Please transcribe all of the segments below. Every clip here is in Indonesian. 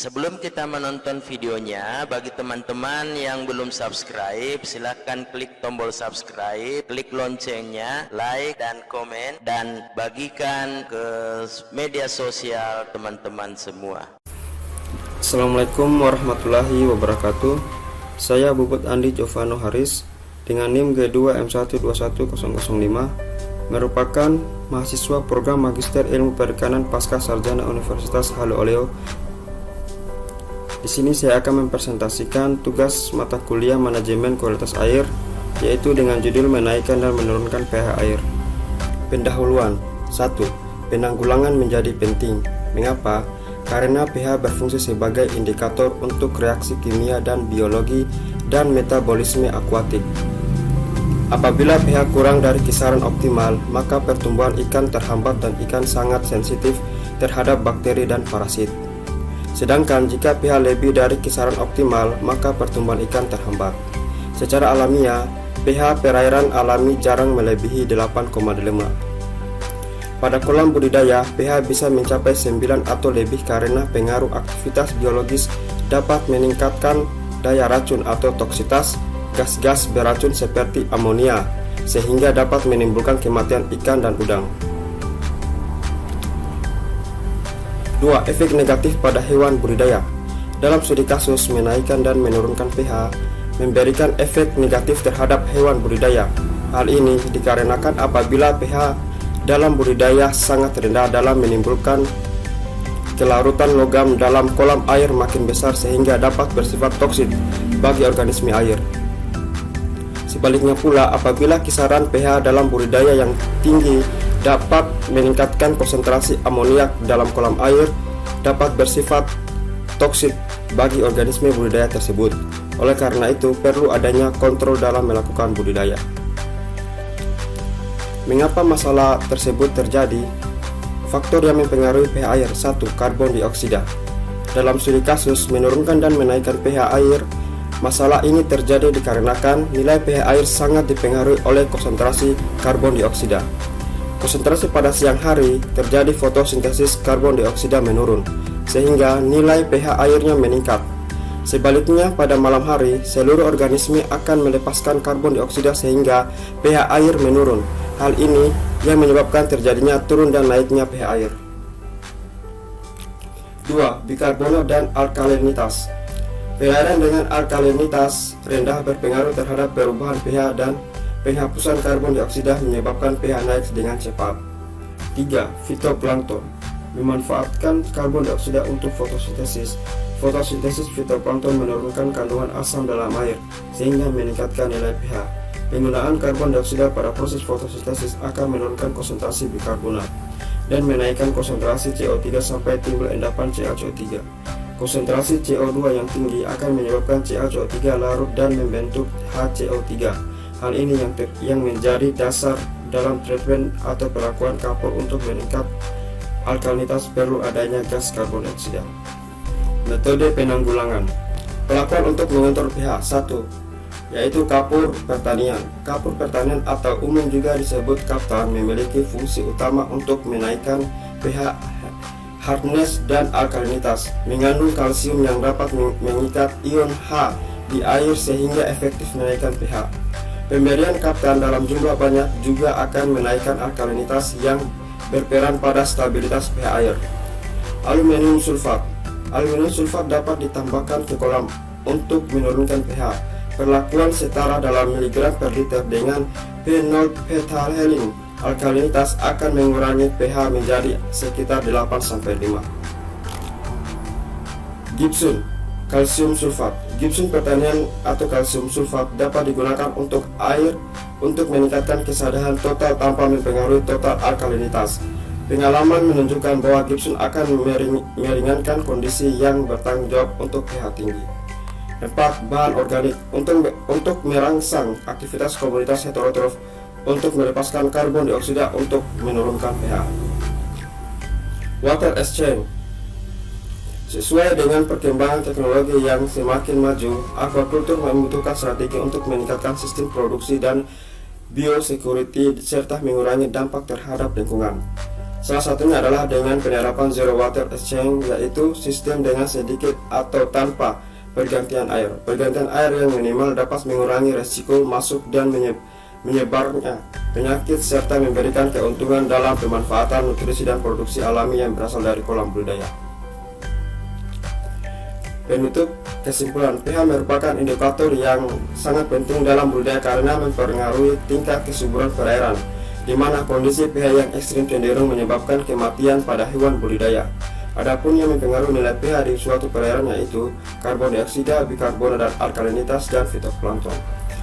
Sebelum kita menonton videonya, bagi teman-teman yang belum subscribe, silahkan klik tombol subscribe, klik loncengnya, like dan komen, dan bagikan ke media sosial teman-teman semua. Assalamualaikum warahmatullahi wabarakatuh. Saya Bubut Andi Jovano Haris dengan NIM G2M121005, merupakan mahasiswa program Magister Ilmu Perikanan Pasca Sarjana Universitas Halu Oleo. Di sini saya akan mempresentasikan tugas mata kuliah Manajemen Kualitas Air, yaitu dengan judul Menaikkan dan Menurunkan pH Air. Pendahuluan. 1. Penanggulangan menjadi penting. Mengapa? Karena pH berfungsi sebagai indikator untuk reaksi kimia dan biologi dan metabolisme akuatik. Apabila pH kurang dari kisaran optimal, maka pertumbuhan ikan terhambat dan ikan sangat sensitif terhadap bakteri dan parasit. Sedangkan jika pH lebih dari kisaran optimal, maka pertumbuhan ikan terhambat. Secara alamiah, pH perairan alami jarang melebihi 8,5. Pada kolam budidaya, pH bisa mencapai 9 atau lebih karena pengaruh aktivitas biologis dapat meningkatkan daya racun atau toksitas gas-gas beracun seperti amonia, sehingga dapat menimbulkan kematian ikan dan udang. 2. Efek negatif pada hewan budidaya. Dalam studi kasus, menaikkan dan menurunkan pH memberikan efek negatif terhadap hewan budidaya. Hal ini dikarenakan apabila pH dalam budidaya sangat rendah dalam menimbulkan kelarutan logam dalam kolam air makin besar sehingga dapat bersifat toksik bagi organisme air. Sebaliknya pula, apabila kisaran pH dalam budidaya yang tinggi dapat meningkatkan konsentrasi amoniak dalam kolam air, dapat bersifat toksik bagi organisme budidaya tersebut. Oleh karena itu, perlu adanya kontrol dalam melakukan budidaya. Mengapa masalah tersebut terjadi? Faktor yang mempengaruhi pH air. 1. Karbon dioksida. Dalam studi kasus, menurunkan dan menaikkan pH air, masalah ini terjadi dikarenakan nilai pH air sangat dipengaruhi oleh konsentrasi karbon dioksida. Konsentrasi pada siang hari terjadi fotosintesis karbon dioksida menurun, sehingga nilai pH airnya meningkat. Sebaliknya, pada malam hari, seluruh organisme akan melepaskan karbon dioksida sehingga pH air menurun. Hal ini yang menyebabkan terjadinya turun dan naiknya pH air. 2. Bikarbonat dan alkalinitas. Perairan dengan alkalinitas rendah berpengaruh terhadap perubahan pH dan penghapusan karbon dioksida menyebabkan pH naik dengan cepat. 3. Fitoplankton memanfaatkan karbon dioksida untuk fotosintesis. Fotosintesis fitoplankton menurunkan kandungan asam dalam air sehingga meningkatkan nilai pH. Penggunaan karbon dioksida pada proses fotosintesis akan menurunkan konsentrasi bikarbonat dan menaikkan konsentrasi CO3 sampai timbul endapan CaCO3. Konsentrasi CO2 yang tinggi akan menyebabkan CaCO3 larut dan membentuk HCO3. Hal ini yang menjadi dasar dalam treatment atau perlakuan kapur untuk meningkat alkalinitas perlu adanya gas karbon dioksida. Metode penanggulangan. Perlakuan untuk mengontrol pH. 1. Yaitu kapur pertanian. Kapur pertanian atau umum juga disebut kaptan memiliki fungsi utama untuk menaikkan pH, hardness dan alkalinitas. Mengandung kalsium yang dapat mengikat ion H di air sehingga efektif menaikkan pH. Pemberian kaptan dalam jumlah banyak juga akan menaikkan alkalinitas yang berperan pada stabilitas pH air. Aluminium sulfat. Aluminium sulfat dapat ditambahkan ke kolam untuk menurunkan pH. Perlakuan setara dalam miligram per liter dengan phenolphthalein. Alkalinitas akan mengurangi pH menjadi sekitar 8-5. Gibson kalsium sulfat. Gibson pertanian atau kalsium sulfat dapat digunakan untuk air untuk meningkatkan kesadaran total tanpa mempengaruhi total alkalinitas. Pengalaman menunjukkan bahwa Gibson akan meringankan kondisi yang bertanggung jawab untuk pH tinggi. 4. Bahan organik untuk merangsang aktivitas komunitas heterotrof untuk melepaskan karbon dioksida untuk menurunkan pH. Water exchange. Sesuai dengan perkembangan teknologi yang semakin maju, aquaculture membutuhkan strategi untuk meningkatkan sistem produksi dan biosecurity serta mengurangi dampak terhadap lingkungan. Salah satunya adalah dengan penerapan zero water exchange, yaitu sistem dengan sedikit atau tanpa pergantian air. Pergantian air yang minimal dapat mengurangi resiko masuk dan menyebarnya penyakit serta memberikan keuntungan dalam pemanfaatan nutrisi dan produksi alami yang berasal dari kolam budidaya. Penutup kesimpulan, pH merupakan indikator yang sangat penting dalam budidaya karena mempengaruhi tingkat kesuburan perairan, di mana kondisi pH yang ekstrim cenderung menyebabkan kematian pada hewan budidaya. Adapun yang mempengaruhi nilai pH di suatu perairan yaitu karbon dioksida, bikarbonat, dan alkalinitas dan fitoplankton.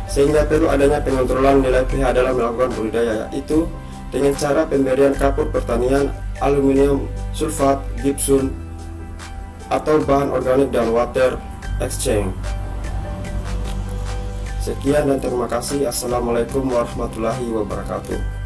Sehingga perlu adanya pengontrolan nilai pH dalam melakukan budidaya, yaitu dengan cara pemberian kapur pertanian, aluminium sulfat, gipsum, atau bahan organik dan water exchange. Sekian dan terima kasih. Assalamualaikum warahmatullahi wabarakatuh.